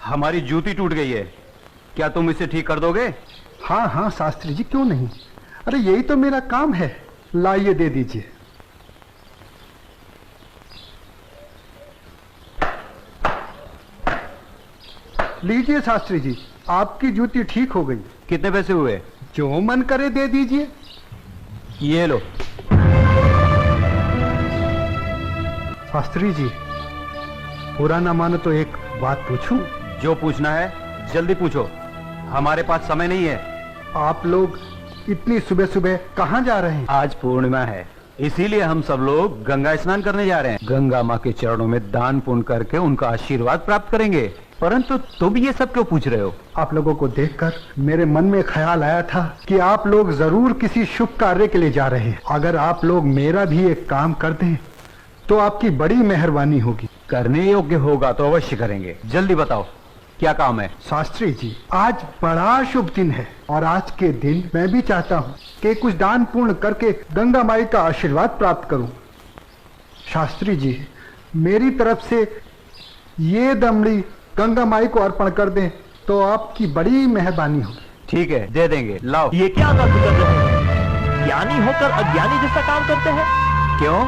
हमारी जूती टूट गई है, क्या तुम इसे ठीक कर दोगे? हाँ हाँ शास्त्री जी, क्यों नहीं। अरे यही तो मेरा काम है। लाइए दे दीजिए। लीजिए शास्त्री जी, आपकी जूती ठीक हो गई। कितने पैसे हुए? जो मन करे दे दीजिए। ये लो। शास्त्री जी, पूरा ना मानो तो एक बात पूछूं? जो पूछना है जल्दी पूछो, हमारे पास समय नहीं है। आप लोग इतनी सुबह सुबह कहाँ जा रहे हैं? आज पूर्णिमा है, इसीलिए हम सब लोग गंगा स्नान करने जा रहे हैं। गंगा माँ के चरणों में दान पुण्य करके उनका आशीर्वाद प्राप्त करेंगे। परंतु तुम ये सब क्यों पूछ रहे हो? आप लोगों को देखकर मेरे मन में ख्याल आया था कि आप लोग जरूर किसी शुभ कार्य के लिए जा रहे हैं। अगर आप लोग मेरा भी एक काम कर दें तो आपकी बड़ी मेहरबानी होगी। करने योग्य होगा तो अवश्य करेंगे। जल्दी बताओ क्या काम है? शास्त्री जी, आज बड़ा शुभ दिन है और आज के दिन मैं भी चाहता हूँ कि कुछ दान पूर्ण करके गंगा माई का आशीर्वाद प्राप्त करूँ। शास्त्री जी, मेरी तरफ से ये दमड़ी गंगा माई को अर्पण कर दें तो आपकी बड़ी मेहरबानी होगी। ठीक है, दे देंगे। लाओ। ये क्या बात कर रहे हैं? ज्ञानी होकर अज्ञानी जैसा काम करते हैं। क्यों,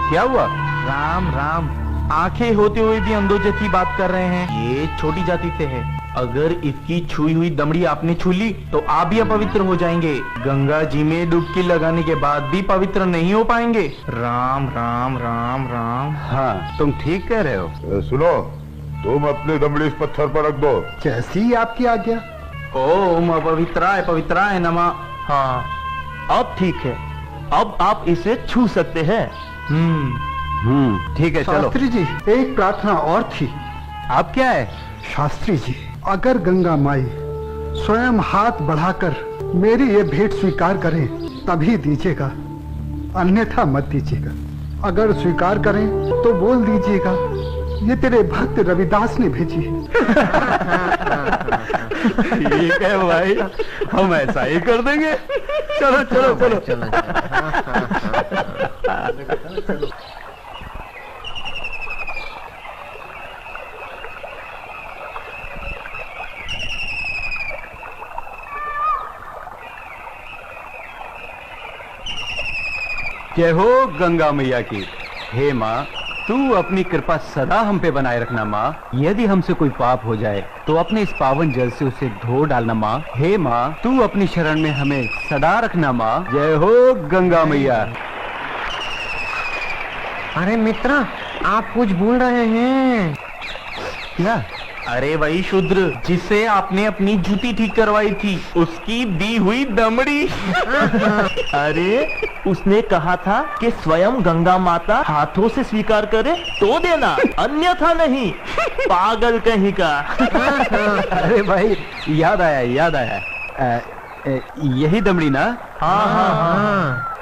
क्या हुआ? राम राम, आंखें होते हुए भी अंधों जैसी बात कर रहे हैं। ये छोटी जाति से है, अगर इसकी छुई हुई दमड़ी आपने छू ली तो आप भी अपवित्र हो जाएंगे। गंगा जी में डुबकी लगाने के बाद भी पवित्र नहीं हो पाएंगे। राम राम राम राम। हाँ, तुम ठीक कह रहे हो। सुनो, तुम अपनी दमड़ी इस पत्थर पर रख दो। जैसी आपकी आज्ञा। ओम अपवित्राय पवित्राय नमः। हाँ, अब ठीक है, अब आप इसे छू सकते हैं। ठीक है, चलो। शास्त्री जी, एक प्रार्थना और थी। आप क्या है? शास्त्री जी, अगर गंगा माई स्वयं हाथ बढ़ाकर मेरी ये भेंट स्वीकार करें तभी दीजिएगा, अन्यथा मत दीजिएगा। अगर स्वीकार करें तो बोल दीजिएगा ये तेरे भक्त रविदास ने भेजी है। ठीक है भाई, हम ऐसा ही कर देंगे। चलो चलो चलो, चलो। जय हो गंगा मैया की। हे माँ, तू अपनी कृपा सदा हम पे बनाए रखना माँ। यदि हमसे कोई पाप हो जाए तो अपने इस पावन जल से उसे धो डालना माँ। हे माँ, तू अपनी शरण में हमें सदा रखना माँ। जय हो गंगा मैया। अरे मित्रा, आप कुछ भूल रहे हैं। क्या? अरे वही शूद्र जिससे आपने अपनी जूती ठीक करवाई थी, उसकी दी हुई दमड़ी। अरे उसने कहा था कि स्वयं गंगा माता हाथों से स्वीकार करे तो देना, अन्यथा नहीं। पागल कहीं का। अरे भाई, याद आया याद आया। यही दमड़ी ना? हाँ हाँ हाँ।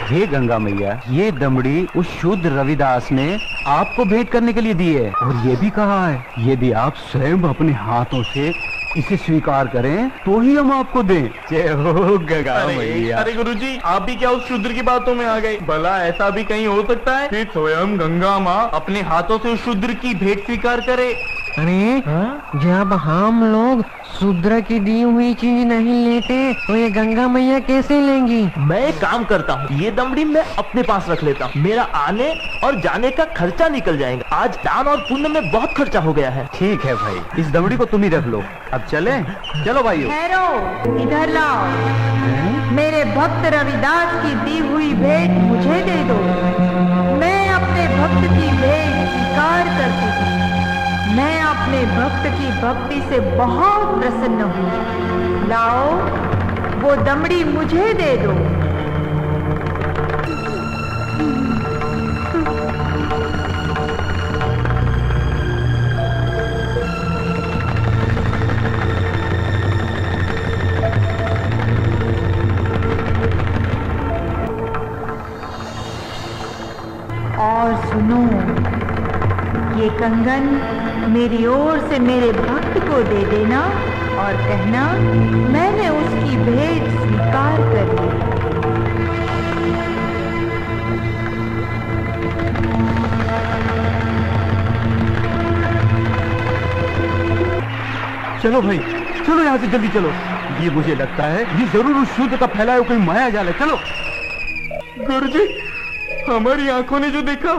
हे गंगा मैया, ये दमड़ी उस शुद्ध रविदास ने आपको भेंट करने के लिए दी है और ये भी कहा है यदि आप स्वयं अपने हाथों से इसे स्वीकार करें तो ही हम आपको दें। जय हो गंगा मैया। अरे गुरुजी, आप भी क्या उस शूद्र की बातों में आ गए? भला ऐसा भी कहीं हो सकता है कि स्वयं गंगा माँ अपने हाथों से उस शूद्र की भेंट स्वीकार करे? अरे जब हम लोग शूद्र की दी हुई चीज नहीं लेते तो ये गंगा मैया कैसे लेंगी? मैं एक काम करता हूँ, ये दमड़ी मैं अपने पास रख लेता हूँ, मेरा आने और जाने का खर्चा निकल जाएगा। आज दान और पुण्य में बहुत खर्चा हो गया है। ठीक है भाई, इस दमड़ी को तुम ही रख लो। अब चले? चलो भाइयों। ठहरो, इधर लाओ। मेरे भक्त रविदास की दी हुई भेंट मुझे दे दो। मैं अपने भक्त की भेंट स्वीकार करती हूँ। मैं अपने भक्त की भक्ति से बहुत प्रसन्न हूँ। लाओ, वो दमड़ी मुझे दे दो। और सुनो, ये कंगन मेरी ओर से मेरे भक्त को दे देना और कहना मैंने उसकी भेंट स्वीकार कर ली। चलो भाई, चलो यहाँ से जल्दी चलो। ये मुझे लगता है ये जरूर उस शूद्र का फैलाया हुआ कोई माया जाल है। चलो। गुरुजी, हमारी आंखों ने जो देखा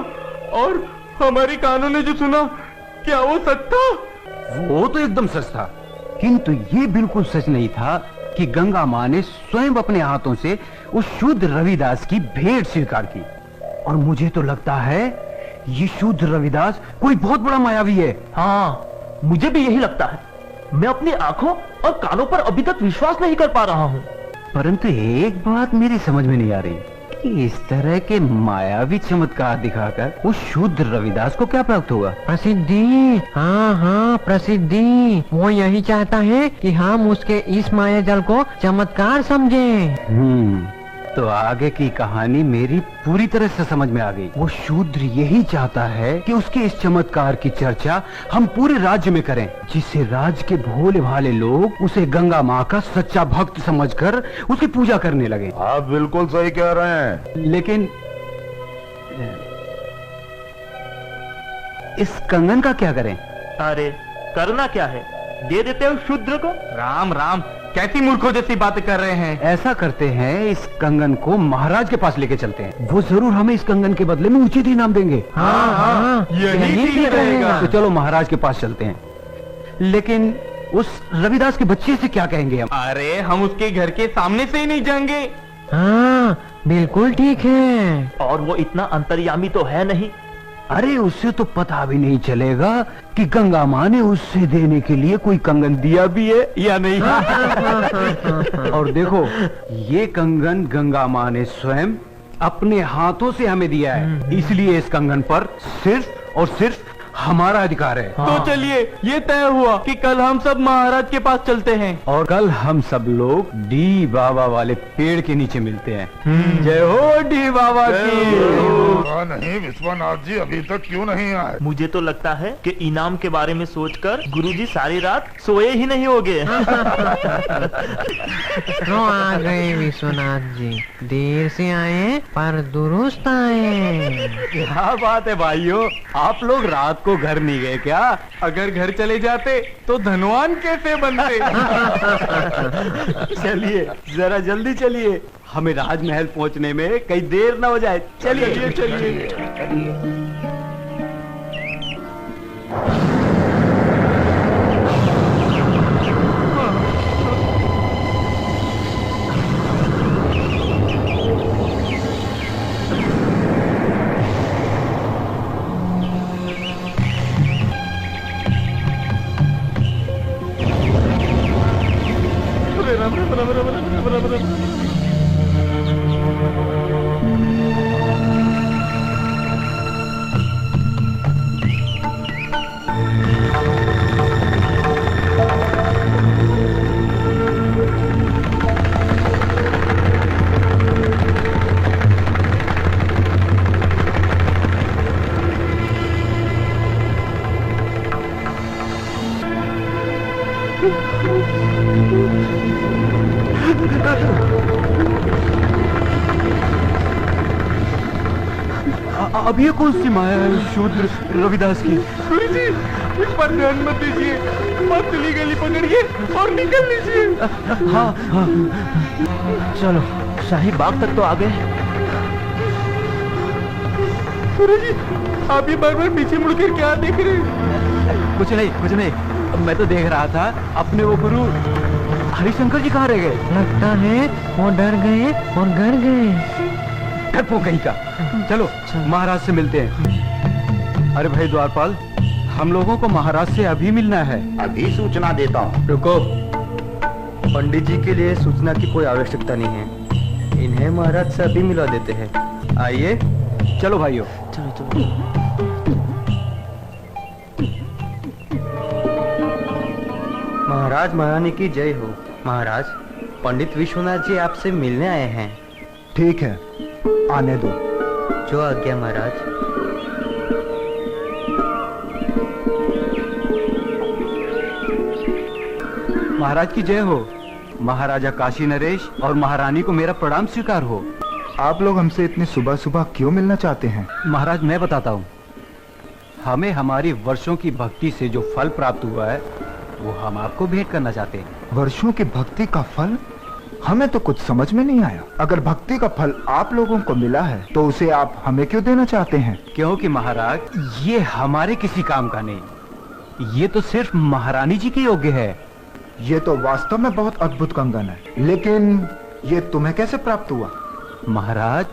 और हमारी कानों ने जो सुना, क्या वो सच था? वो तो एकदम सच था, किंतु ये बिल्कुल सच नहीं था कि गंगा माँ ने स्वयं अपने हाथों से उस शूद्र रविदास की भेंट स्वीकार की। और मुझे तो लगता है ये शूद्र रविदास कोई बहुत बड़ा मायावी है। हाँ, मुझे भी यही लगता है। मैं अपनी आंखों और कानों पर अभी तक विश्वास नहीं कर पा रहा हूँ। परंतु एक बात मेरी समझ में नहीं आ रही कि इस तरह के मायावी चमत्कार दिखाकर उस शूद्र रविदास को क्या प्राप्त होगा? प्रसिद्धि। हाँ हाँ, प्रसिद्धि। वो यही चाहता है कि हम उसके इस माया जाल को चमत्कार समझें। तो आगे की कहानी मेरी पूरी तरह से समझ में आ गई। वो शूद्र यही चाहता है कि उसके इस चमत्कार की चर्चा हम पूरे राज्य में करें, जिससे राज्य के भोले भाले लोग उसे गंगा माँ का सच्चा भक्त समझकर उसकी पूजा करने लगे। आप बिल्कुल सही कह रहे हैं। लेकिन इस कंगन का क्या करें? अरे करना क्या है, दे देते हो शूद्र को। राम राम, कैसी मूर्खों जैसी बातें कर रहे हैं। ऐसा करते हैं, इस कंगन को महाराज के पास लेके चलते हैं। वो जरूर हमें इस कंगन के बदले में उचित इनाम देंगे। हाँ हाँ, यही ठीक रहेगा। तो चलो महाराज के पास चलते हैं। लेकिन उस रविदास के बच्चे से क्या कहेंगे हम? अरे हम उसके घर के सामने से ही नहीं जाएंगे। हाँ, बिल्कुल ठीक है। और वो इतना अंतर्यामी तो है नहीं। अरे उससे तो पता भी नहीं चलेगा कि गंगा माँ ने उससे देने के लिए कोई कंगन दिया भी है या नहीं। और देखो, ये कंगन गंगा माँ ने स्वयं अपने हाथों से हमें दिया है, इसलिए इस कंगन पर सिर्फ और सिर्फ हमारा अधिकार है। तो चलिए, ये तय हुआ कि कल हम सब महाराज के पास चलते हैं। और कल हम सब लोग डी बाबा वाले पेड़ के नीचे मिलते हैं। जय हो डी बाबा की। नहीं विश्वनाथ जी अभी तक क्यों नहीं आए? मुझे तो लगता है कि इनाम के बारे में सोचकर गुरुजी सारी रात सोए ही नहीं होंगे। तो आ गए विश्वनाथ जी, देर से आए पर दुरुस्त आए। क्या बात है भाइयों, आप लोग रात को घर नहीं गए क्या? अगर घर चले जाते तो धनवान कैसे बनते। चलिए जरा जल्दी चलिए, हमें राजमहल पहुंचने में कहीं देर ना हो जाए। चलिए चलिए। अब ये कौन सी माया है शूद्र रविदास की? गुरुजी, इस पर ध्यान मत दीजिए, पतली गली पकड़िए और निकल लीजिए। हाँ हाँ, चलो, शाही बाग तक तो आ गए। गुरुजी, आप ये बार बार पीछे मुड़कर क्या देख रहे हैं? कुछ नहीं कुछ नहीं, मैं तो देख रहा था अपने वो गुरु हरिशंकर जी कहाँ रह गए। लगता है वो डर गए और घर गए। डरपोक कहीं का। चलो महाराज से मिलते हैं। अरे भाई द्वारपाल, हम लोगों को महाराज से अभी मिलना है। अभी सूचना देता हूँ। रुको, पंडित जी के लिए सूचना की कोई आवश्यकता नहीं है, इन्हें महाराज से अभी मिला देते हैं। आइए। चलो भाइयों। चलो चलो। महाराज महारानी की जय हो। महाराज, पंडित विश्वनाथ जी आपसे मिलने आए हैं। ठीक है, आने दो। जो आज्ञा महाराज। महाराज की जय हो। महाराजा काशी नरेश और महारानी को मेरा प्रणाम स्वीकार हो। आप लोग हमसे इतनी सुबह सुबह क्यों मिलना चाहते हैं? महाराज मैं बताता हूँ, हमें हमारी वर्षों की भक्ति से जो फल प्राप्त हुआ है वो हम आपको भेंट करना चाहते हैं। वर्षों की भक्ति का फल? हमें तो कुछ समझ में नहीं आया। अगर भक्ति का फल आप लोगों को मिला है तो उसे आप हमें क्यों देना चाहते हैं? क्योंकि महाराज ये हमारे किसी काम का नहीं, ये तो सिर्फ महारानी जी के योग्य है। ये तो वास्तव में बहुत अद्भुत कंगन है, लेकिन ये तुम्हें कैसे प्राप्त हुआ? महाराज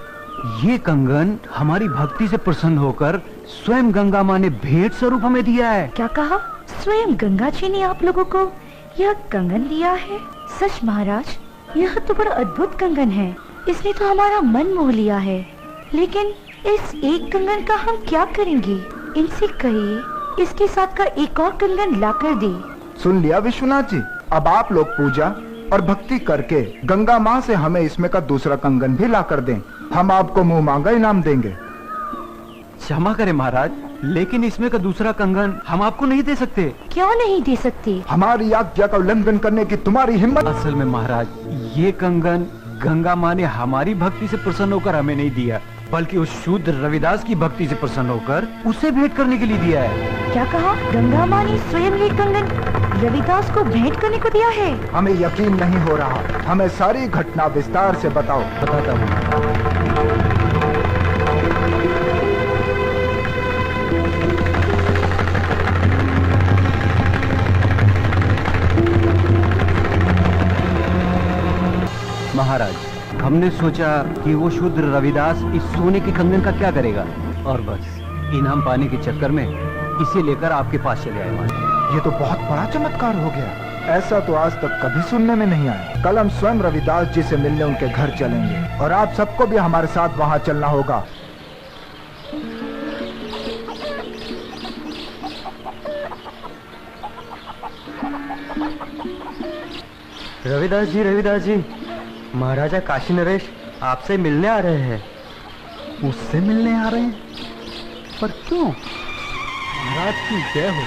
ये कंगन हमारी भक्ति से प्रसन्न होकर स्वयं गंगा माँ ने भेंट स्वरूप हमें दिया है। क्या कहा? स्वयं गंगा जी ने आप लोगों को यह कंगन दिया है? सच महाराज, यह तो बड़ा अद्भुत कंगन है। इसने तो हमारा मन मोह लिया है। लेकिन इस एक कंगन का हम क्या करेंगे? इनसे कहिए इसके साथ का एक और कंगन लाकर दे। सुन लिया विश्वनाथ जी, अब आप लोग पूजा और भक्ति करके गंगा माँ से हमें इसमें का दूसरा कंगन भी ला कर दें। हम आपको मुंह मांगा इनाम देंगे। क्षमा करें महाराज, लेकिन इसमें का दूसरा कंगन हम आपको नहीं दे सकते। क्यों नहीं दे सकते? हमारी आज्ञा का उल्लंघन करने की तुम्हारी हिम्मत? असल में महाराज ये कंगन गंगा माँ ने हमारी भक्ति से प्रसन्न होकर हमें नहीं दिया, बल्कि उस शूद्र रविदास की भक्ति से प्रसन्न होकर उसे भेंट करने के लिए दिया है। क्या कहा? गंगा माँ ने स्वयं ये कंगन रविदास को भेंट करने को दिया है? हमें यकीन नहीं हो रहा। हमें सारी घटना विस्तार से बताओ। बताता हूँ। महाराज हमने सोचा कि वो शूद्र रविदास इस सोने के कंगन का क्या करेगा, और बस इनाम पाने के चक्कर में इसे लेकर आपके पास चले आए महाराज। ये तो बहुत बड़ा चमत्कार हो गया। ऐसा तो आज तक कभी सुनने में नहीं आया। कल हम स्वयं रविदास जी से मिलने उनके घर चलेंगे और आप सबको भी हमारे साथ वहाँ चलना होगा। रविदास जी, महाराजा काशी नरेश आपसे मिलने आ रहे हैं। मुझसे मिलने आ रहे हैं? पर क्यों? महाराज की जय हो।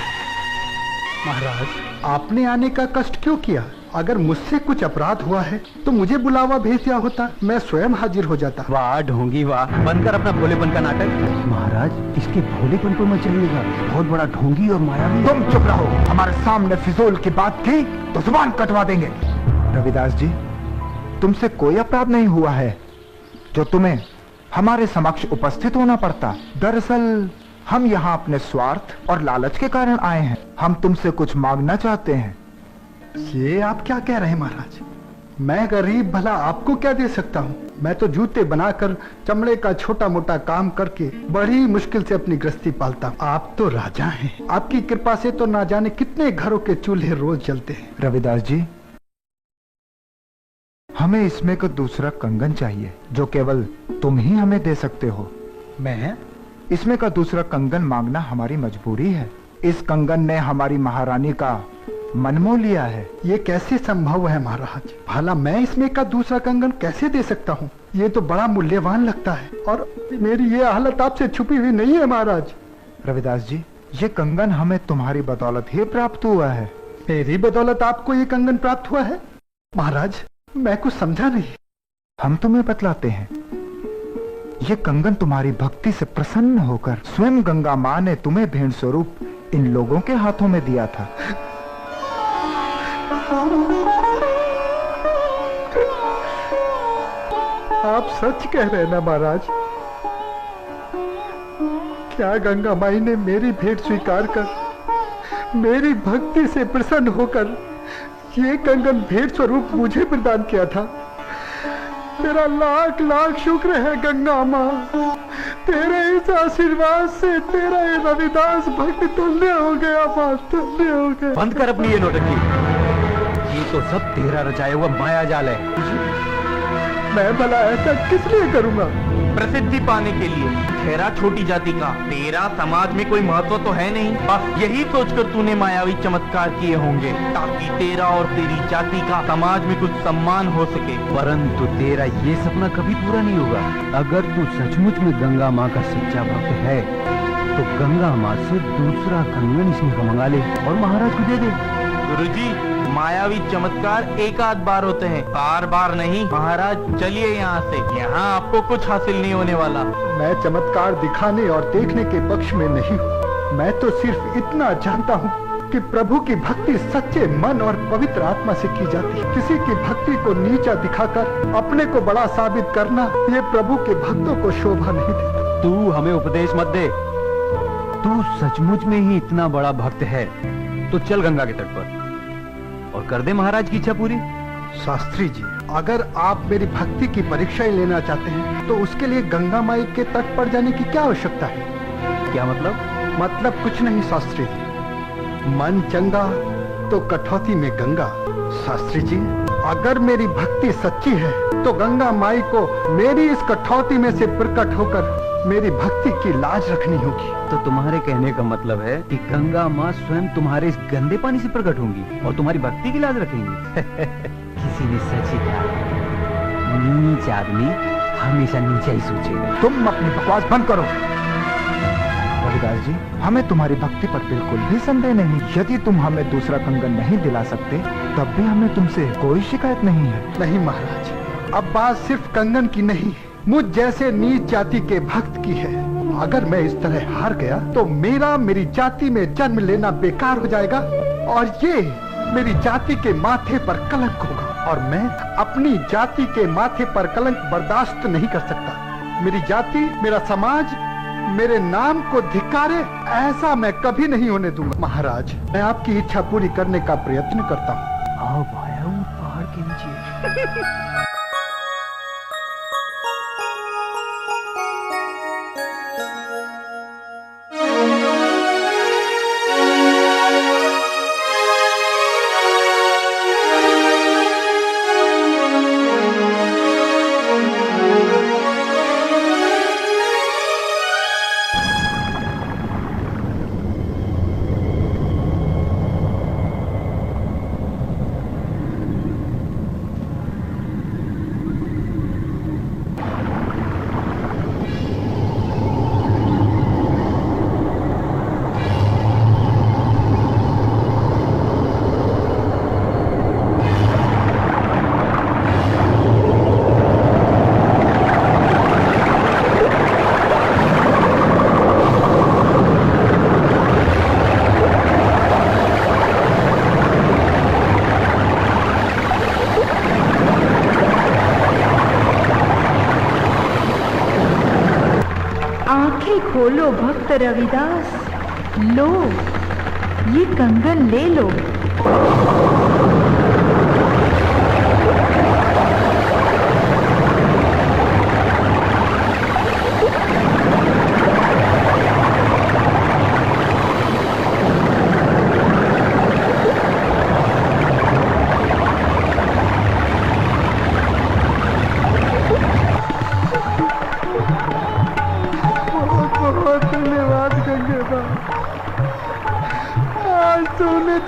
महाराज आपने आने का कष्ट क्यों किया? अगर मुझसे कुछ अपराध हुआ है तो मुझे बुलावा भेज दिया होता, मैं स्वयं हाजिर हो जाता। वाह ढोंगी वाह, बंद कर अपना भोलेपन का नाटक। महाराज इसके भोलेपन पर मत चलिएगा, बहुत बड़ा ढोंगी और मायावी। तुम चुप रहो। हमारे सामने फिजूल की बात की तो जुबान कटवा देंगे। रविदास जी, तुमसे कोई अपराध नहीं हुआ है जो तुम्हें हमारे समक्ष उपस्थित होना पड़ता। दरअसल हम यहाँ अपने स्वार्थ और लालच के कारण आए हैं। हम तुमसे कुछ मांगना चाहते हैं। ये आप क्या कह रहे हैं महाराज? मैं गरीब भला आपको क्या दे सकता हूँ? मैं तो जूते बनाकर चमड़े का छोटा मोटा काम करके बड़ी मुश्किल से अपनी गृहस्थी पालता हूँ। आप तो राजा हैं, आपकी कृपा से तो ना जाने कितने घरों के चूल्हे रोज जलते हैं। रविदास जी, हमें इसमें का दूसरा कंगन चाहिए जो केवल तुम ही हमें दे सकते हो। मैं? इसमें का दूसरा कंगन मांगना हमारी मजबूरी है। इस कंगन ने हमारी महारानी का मन मोह लिया है। ये कैसे संभव है महाराज? भला मैं इसमें का दूसरा कंगन कैसे दे सकता हूँ? ये तो बड़ा मूल्यवान लगता है और मेरी ये हालत आपसे छुपी हुई नहीं है महाराज। रविदास जी, ये कंगन हमें तुम्हारी बदौलत ही प्राप्त हुआ है। मेरी बदौलत आपको ये कंगन प्राप्त हुआ है? महाराज मैं कुछ समझा नहीं। हम तुम्हें बतलाते हैं। ये कंगन तुम्हारी भक्ति से प्रसन्न होकर स्वयं गंगा माँ ने तुम्हें भेंट स्वरूप इन लोगों के हाथों में दिया था। आप सच कह रहे हैं ना महाराज? क्या गंगा माई ने मेरी भेंट स्वीकार कर मेरी भक्ति से प्रसन्न होकर ये कंगन भेंट स्वरूप मुझे प्रदान किया था? तेरा लाख लाख शुक्र है गंगा माँ। तेरे इस आशीर्वाद से तेरा ये रविदास भक्त धन्य हो गया माँ, धन्य हो गया। बंद कर अपनी ये नौटंकी। ये तो सब तेरा रचाया हुआ माया जाल है। मैं भला ऐसा किस लिए करूँगा? प्रसिद्धि पाने के लिए। ठहरा छोटी जाति का, तेरा समाज में कोई महत्व तो है नहीं। बस यही सोचकर तूने मायावी चमत्कार किए होंगे ताकि तेरा और तेरी जाति का समाज में कुछ सम्मान हो सके। परंतु तेरा ये सपना कभी पूरा नहीं होगा। अगर तू सचमुच में गंगा माँ का सच्चा भक्त है तो गंगा माँ से दूसरा कंगन इसमें का मंगा ले और महाराज को दे दे। गुरुजी, मायावी चमत्कार एक आध बार होते हैं, बार बार नहीं। महाराज चलिए यहाँ से, यहाँ आपको कुछ हासिल नहीं होने वाला। मैं चमत्कार दिखाने और देखने के पक्ष में नहीं हूँ। मैं तो सिर्फ इतना जानता हूँ कि प्रभु की भक्ति सच्चे मन और पवित्र आत्मा से की जाती है। किसी की भक्ति को नीचा दिखाकर अपने को बड़ा साबित करना, ये प्रभु के भक्तों को शोभा नहीं देता। तू हमें उपदेश मत दे। तू सचमुच में ही इतना बड़ा भक्त है तो चल गंगा के तट पर और कर दे महाराज की इच्छा पूरी। शास्त्री जी, अगर आप मेरी भक्ति की परीक्षा ही लेना चाहते हैं तो उसके लिए गंगा माई के तट पर जाने की क्या आवश्यकता है? क्या मतलब? मतलब कुछ नहीं शास्त्री जी, मन चंगा तो कठौती में गंगा। शास्त्री जी, अगर मेरी भक्ति सच्ची है तो गंगा माई को मेरी इस कठौती में से प्रकट होकर मेरी भक्ति की लाज रखनी होगी। तो तुम्हारे कहने का मतलब है कि गंगा माँ स्वयं तुम्हारे इस गंदे पानी से प्रकट होंगी और तुम्हारी भक्ति की लाज रखेंगी। किसी ने सच ही कहा, नीच आदमी हमेशा नीचा ही सोचेगा। तुम अपनी बकवास बंद करो। रविदास जी, हमें तुम्हारी भक्ति पर बिल्कुल भी संदेह नहीं। यदि तुम हमें दूसरा कंगन नहीं दिला सकते तब भी हमें तुमसे कोई शिकायत नहीं है। नहीं महाराज, अब बात सिर्फ कंगन की नहीं, मुझ जैसे नीच जाति के भक्त की है। अगर मैं इस तरह हार गया तो मेरी जाति में जन्म लेना बेकार हो जाएगा और ये मेरी जाति के माथे पर कलंक होगा और मैं अपनी जाति के माथे पर कलंक बर्दाश्त नहीं कर सकता। मेरी जाति, मेरा समाज मेरे नाम को धिक्कारे, ऐसा मैं कभी नहीं होने दूंगा। महाराज, मैं आपकी इच्छा पूरी करने का प्रयत्न करता हूँ। आओ भाया, वो पहाड़ के नीचे। खोलो भक्त रविदास, लो ये कंगन ले लो।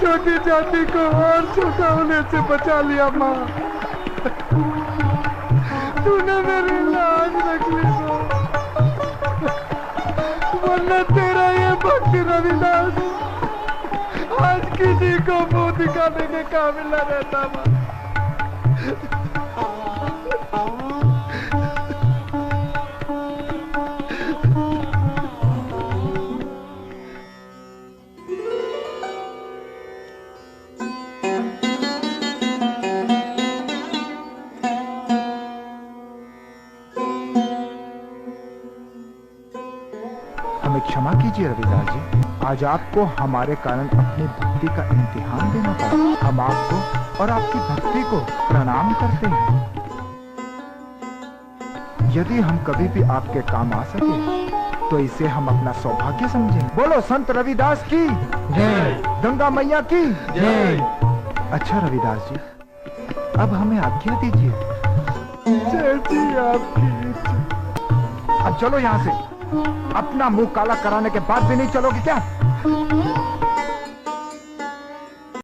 छोटी जाति को और छोटा होने से बचा लिया माँ। तूने मेरी लाज रख ली माँ, वरना तेरा ये भक्त रविदास आज किसी को मुंह दिखाने के काबिल न रहता माँ। हमें क्षमा कीजिए रविदास जी, आज आपको हमारे कारण अपनी भक्ति का इम्तिहान देना पड़ा। हम आपको और आपकी भक्ति को प्रणाम करते हैं। यदि हम कभी भी आपके काम आ सके तो इसे हम अपना सौभाग्य समझें। बोलो संत रविदास की जय। गंगा मैया की जय। अच्छा रविदास जी, अब हमें आज्ञा दीजिए। जैसी आपकी इच्छा। अब चलो यहाँ से। अपना मुंह काला कराने के बाद भी नहीं चलोगे क्या?